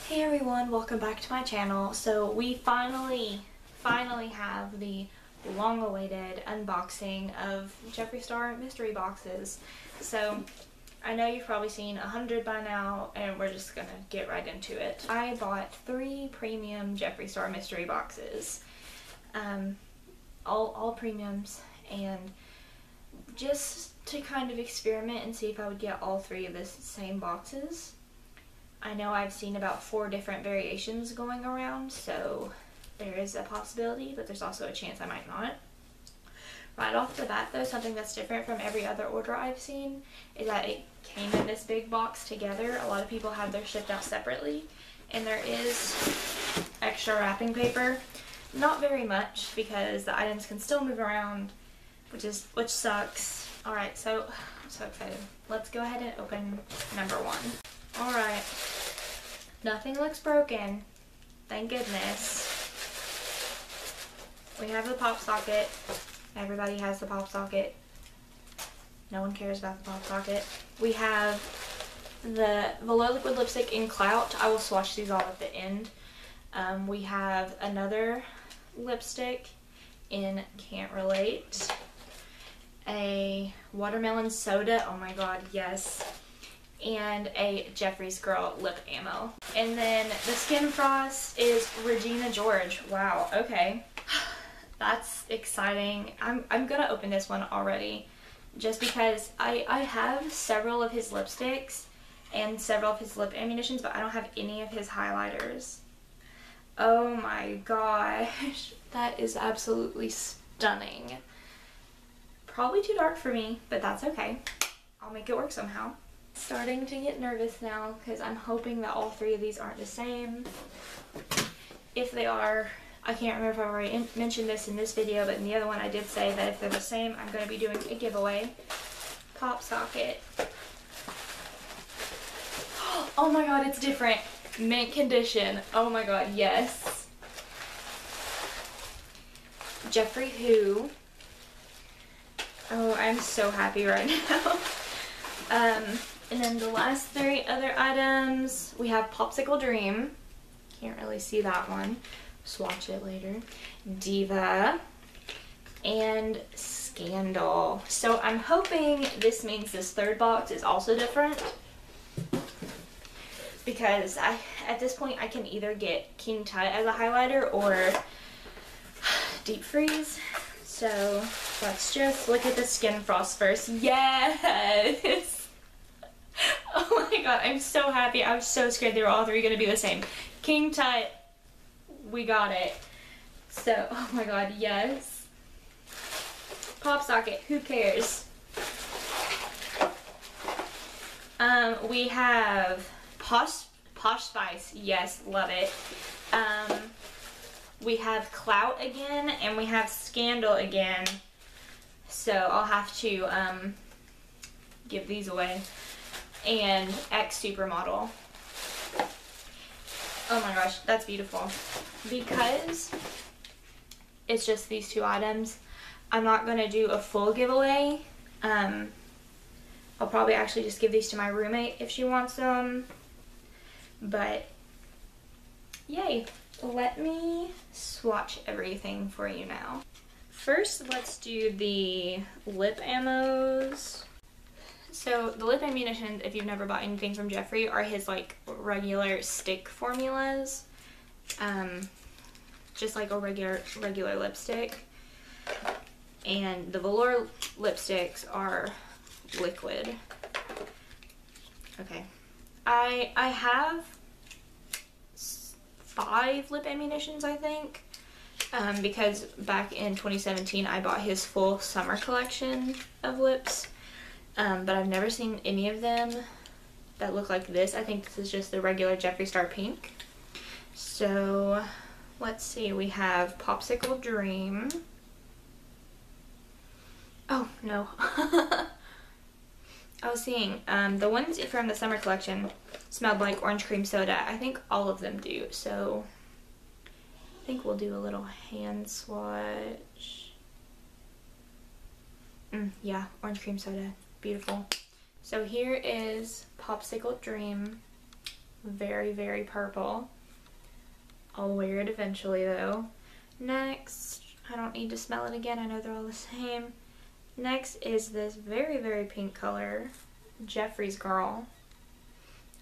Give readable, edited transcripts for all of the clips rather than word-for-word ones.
Hey everyone, welcome back to my channel. So we finally have the long-awaited unboxing of Jeffree Star mystery boxes. So I know you've probably seen 100 by now, and we're just gonna get right into it. I bought 3 premium Jeffree Star mystery boxes, all premiums, and just to kind of experiment and see if I would get all 3 of the same boxes. I know I've seen about 4 different variations going around, so there is a possibility, but there's also a chance I might not. Right off the bat though, something that's different from every other order I've seen is that it came in this big box together. A lot of people have theirs shipped out separately, and there is extra wrapping paper. Not very much, because the items can still move around, which sucks. Alright, so I'm so excited. Let's go ahead and open number 1. Alright, nothing looks broken, thank goodness. We have the pop socket. Everybody has the pop socket. No one cares about the pop socket. We have the Velour Liquid Lipstick in Clout. I will swatch these all at the end. We have another lipstick in Can't Relate. A watermelon soda, oh my god, yes. And a Jeffree's Girl lip ammo. And then the Skin Frost is Regina George. Wow, okay. That's exciting. I'm gonna open this one already, just because I have several of his lipsticks and several of his lip ammunitions, but I don't have any of his highlighters. Oh my gosh, that is absolutely stunning. Probably too dark for me, but that's okay. I'll make it work somehow. Starting to get nervous now, because I'm hoping that all 3 of these aren't the same. If they are, I can't remember if I already mentioned this in this video, but in the other one I did say that if they're the same, I'm going to be doing a giveaway. Pop socket. Oh my god, it's different. Mint condition. Oh my god, yes. Jeffree Who. Oh, I'm so happy right now. And then the last 3 other items, we have Popsicle Dream. Can't really see that one. Swatch it later. Diva. And Scandal. So I'm hoping this means this 3rd box is also different, because at this point I can either get King Tut as a highlighter or Deep Freeze. So let's just look at the Skin Frost first. Yes! Oh my god, I'm so happy. I was so scared they were all 3 going to be the same. King Tut, we got it. So, oh my god, yes. Pop socket, who cares? We have Posh Spice, yes, love it. We have Clout again, and we have Scandal again. So I'll have to give these away. And X Supermodel. Oh my gosh, that's beautiful. Because it's just these 2 items, I'm not going to do a full giveaway. I'll probably actually just give these to my roommate if she wants them. But yay. Let me swatch everything for you now. First, let's do the lip ammos. So the lip ammunition, if you've never bought anything from Jeffree, are his like regular stick formulas. Just like a regular lipstick. And the Velour lipsticks are liquid. Okay. I have 5 lip ammunitions, I think. Because back in 2017 I bought his full summer collection of lips. But I've never seen any of them that look like this. I think this is just the regular Jeffree Star pink. So let's see, we have Popsicle Dream. Oh no. I was seeing the ones from the summer collection smelled like orange cream soda. I think all of them do, so I think we'll do a little hand swatch. Yeah, orange cream soda. Beautiful. So here is Popsicle Dream Very, very purple. I'll wear it eventually though. Next, I don't need to smell it again, I know they're all the same. Next is this very, very pink color, Jeffree's Girl.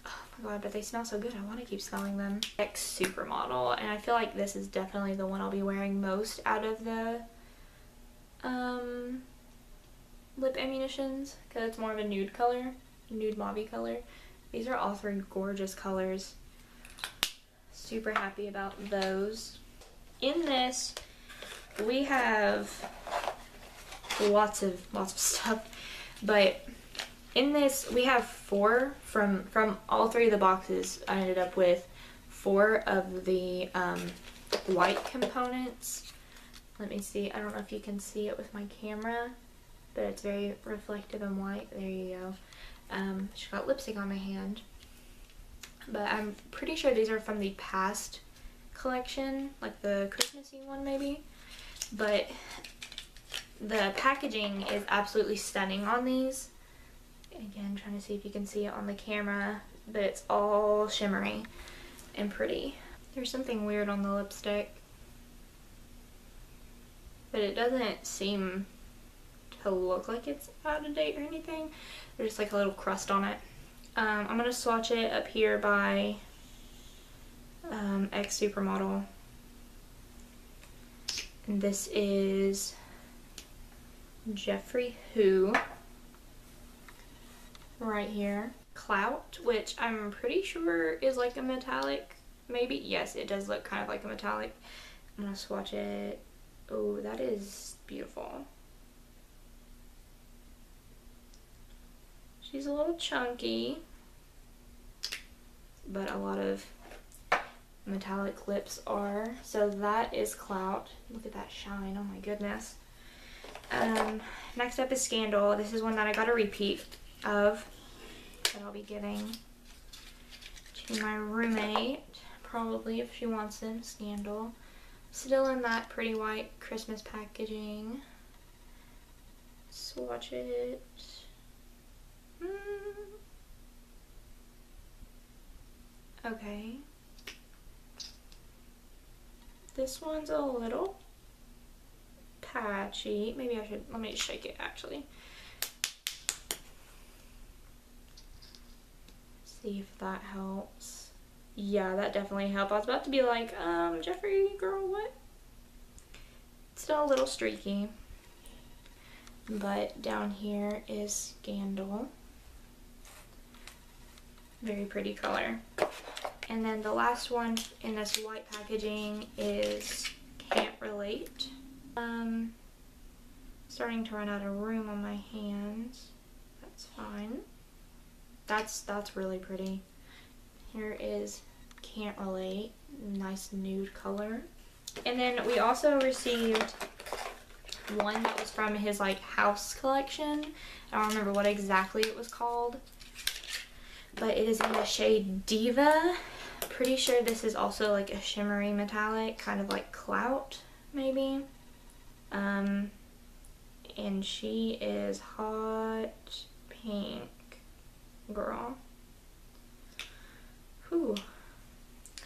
Oh my god, but they smell so good, I want to keep smelling them. X Supermodel, and I feel like this is definitely the one I'll be wearing most out of the lip ammunitions, because it's more of a nude color, nude mauve color. These are all three gorgeous colors. Super happy about those. In this, we have lots of stuff, but in this we have four from all three of the boxes. I ended up with 4 of the white components. Let me see, I don't know if you can see it with my camera, but it's very reflective and white. There you go. Just got lipstick on my hand, but I'm pretty sure these are from the past collection, like the Christmassy one maybe. But the packaging is absolutely stunning on these. Again, trying to see if you can see it on the camera, but it's all shimmery and pretty. There's something weird on the lipstick, but it doesn't seem to look like it's out of date or anything. There's just like a little crust on it. I'm gonna swatch it up here by X Supermodel. And this is Jeffree Who right here. Clout, which I'm pretty sure is like a metallic, maybe. Yes, it does look kind of like a metallic. I'm gonna swatch it. Oh, that is beautiful. She's a little chunky, but a lot of metallic lips are. So that is Clout. Look at that shine, oh my goodness. Next up is Scandal. This is one that I got a repeat of that I'll be giving to my roommate, probably, if she wants them. Scandal. Still in that pretty white Christmas packaging. Swatch it. Okay. This one's a little patchy. Maybe I should, let me shake it actually. See if that helps. Yeah, that definitely helped. I was about to be like, Jeffree, girl, what? It's still a little streaky. But down here is Scandal. Very pretty color. And then the last one in this white packaging is Can't Relate. Starting to run out of room on my hands. That's fine. That's really pretty. Here is Can't Relate. Nice nude color. And then we also received one that was from his like house collection. I don't remember what exactly it was called, but it is in the shade Diva. Pretty sure this is also like a shimmery metallic, kind of like Clout maybe. And she is hot pink, girl. Whew.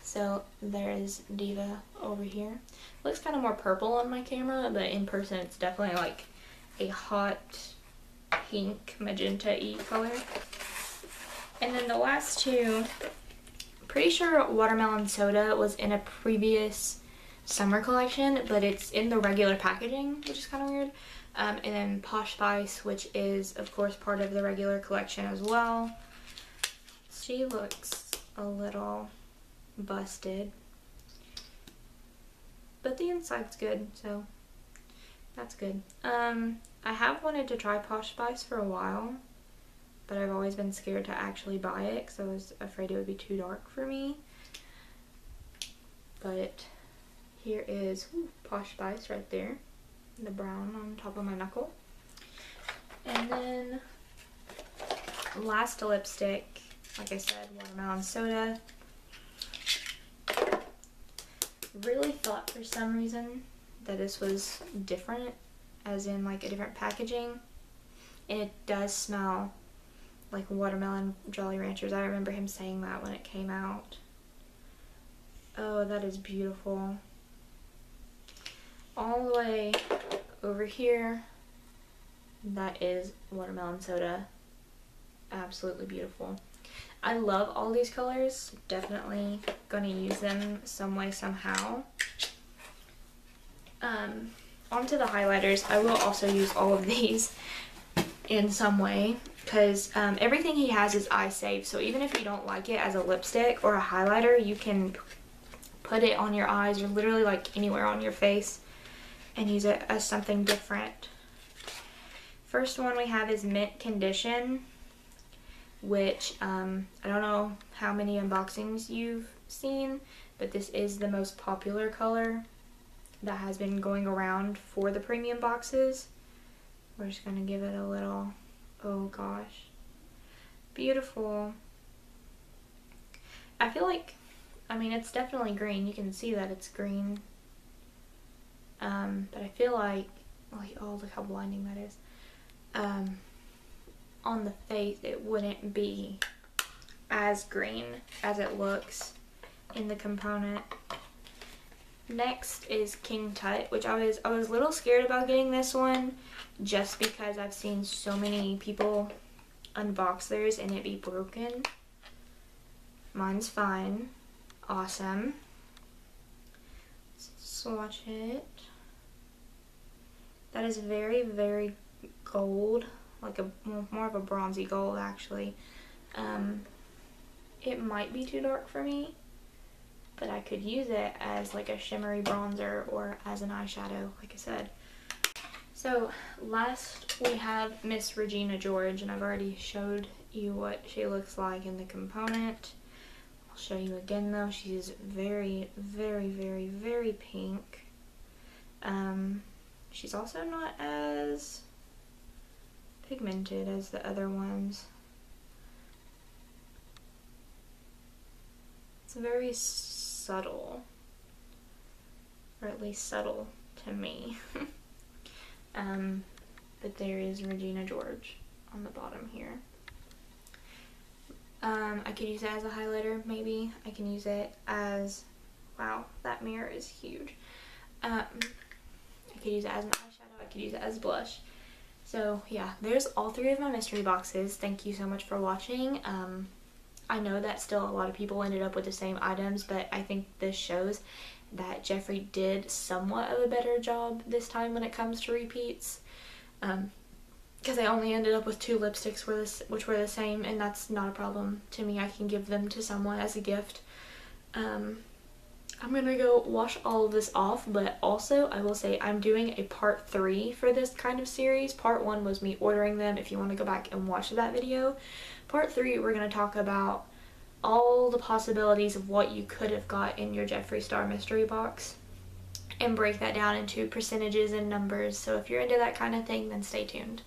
So there's Diva over here. Looks kind of more purple on my camera, but in person it's definitely like a hot pink magenta-y color. And then the last two, pretty sure Watermelon Soda was in a previous summer collection, but it's in the regular packaging, which is kind of weird. And then Posh Spice, which is of course part of the regular collection as well. She looks a little busted, but the inside's good, so that's good. I have wanted to try Posh Spice for a while, but I've always been scared to actually buy it because I was afraid it would be too dark for me. But here is Posh Spice right there, the brown on top of my knuckle. And then last lipstick, like I said, Watermelon Soda. Really thought for some reason that this was different, as in like a different packaging, and it does smell like watermelon Jolly Ranchers. I remember him saying that when it came out. Oh, that is beautiful. All the way over here, that is watermelon soda. Absolutely beautiful. I love all these colors. Definitely gonna use them some way, somehow. Onto the highlighters. I will also use all of these in some way, because everything he has is eye safe. So even if you don't like it as a lipstick or a highlighter, you can put it on your eyes or literally like anywhere on your face and use it as something different. First one we have is Mint Condition, which I don't know how many unboxings you've seen, but this is the most popular color that has been going around for the premium boxes. We're just gonna give it a little, oh gosh, beautiful. I feel like, I mean, it's definitely green. You can see that it's green. But I feel like, oh, look how blinding that is. On the face, it wouldn't be as green as it looks in the component. Next is King Tut, which I was a little scared about getting this one just because I've seen so many people unbox theirs and it be broken. Mine's fine. Awesome. Let's swatch it. That is very, very gold, like a more of a bronzy gold actually. It might be too dark for me, but I could use it as like a shimmery bronzer or as an eyeshadow, like I said. So last we have Miss Regina George, and I've already showed you what she looks like in the component. I'll show you again though. She's very, very, very, very pink. She's also not as pigmented as the other ones. It's very subtle, or at least subtle to me. But there is Regina George on the bottom here. I could use it as a highlighter, maybe. I can use it as, wow, that mirror is huge. I could use it as an eyeshadow, I could use it as blush. So yeah, there's all three of my mystery boxes. Thank you so much for watching. I know that still a lot of people ended up with the same items, but I think this shows that Jeffree did somewhat of a better job this time when it comes to repeats. Because I only ended up with 2 lipsticks which were the same, and that's not a problem to me. I can give them to someone as a gift. I'm gonna go wash all of this off, but also I will say I'm doing a part 3 for this kind of series. Part 1 was me ordering them, if you want to go back and watch that video. Part 3, we're going to talk about all the possibilities of what you could have got in your Jeffree Star mystery box and break that down into percentages and numbers. So if you're into that kind of thing, then stay tuned.